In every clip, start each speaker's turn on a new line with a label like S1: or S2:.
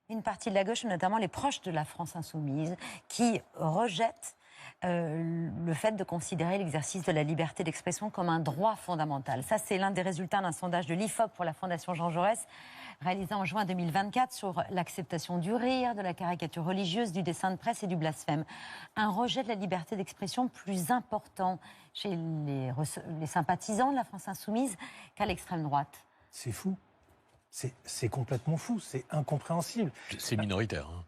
S1: Une partie de la gauche, notamment les proches de la France insoumise, qui rejettent le fait de considérer l'exercice de la liberté d'expression comme un droit fondamental. Ça, c'est l'un des résultats d'un sondage de l'IFOP pour la Fondation Jean Jaurès, réalisé en juin 2024 sur l'acceptation du rire, de la caricature religieuse, du dessin de presse et du blasphème. Un rejet de la liberté d'expression plus important chez les sympathisants de la France insoumise qu'à l'extrême droite.
S2: C'est fou. C'est complètement fou, c'est incompréhensible.
S3: C'est minoritaire. Hein.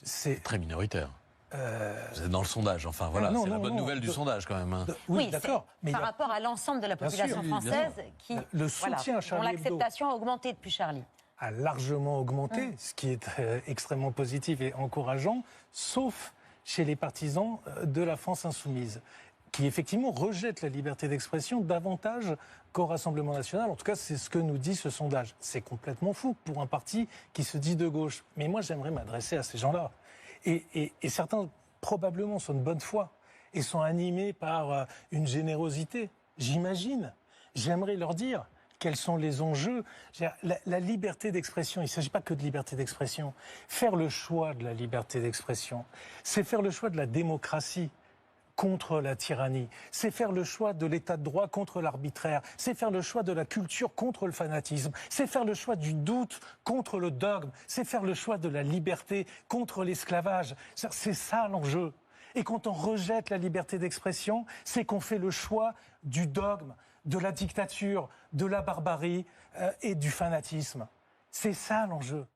S3: C'est très minoritaire. Vous êtes dans le sondage, enfin voilà, c'est la bonne nouvelle du sondage quand même. Hein.
S2: Oui, d'accord.
S1: Mais par rapport à l'ensemble de la population française, qui,
S2: le soutien à Charlie Hebdo,
S1: dont l'acceptation a augmenté depuis Charlie.
S2: A largement augmenté, ce qui est extrêmement positif et encourageant, sauf chez les partisans de la France insoumise, qui effectivement rejettent la liberté d'expression davantage qu'au Rassemblement national. En tout cas, c'est ce que nous dit ce sondage. C'est complètement fou pour un parti qui se dit de gauche. Mais moi, j'aimerais m'adresser à ces gens-là. Et certains, probablement, sont de bonne foi et sont animés par une générosité. J'imagine. J'aimerais leur dire quels sont les enjeux. La liberté d'expression, il ne s'agit pas que de liberté d'expression. Faire le choix de la liberté d'expression, c'est faire le choix de la démocratie contre la tyrannie. C'est faire le choix de l'état de droit contre l'arbitraire. C'est faire le choix de la culture contre le fanatisme. C'est faire le choix du doute contre le dogme. C'est faire le choix de la liberté contre l'esclavage. C'est ça l'enjeu. Et quand on rejette la liberté d'expression, c'est qu'on fait le choix du dogme, de la dictature, de la barbarie et du fanatisme. C'est ça l'enjeu.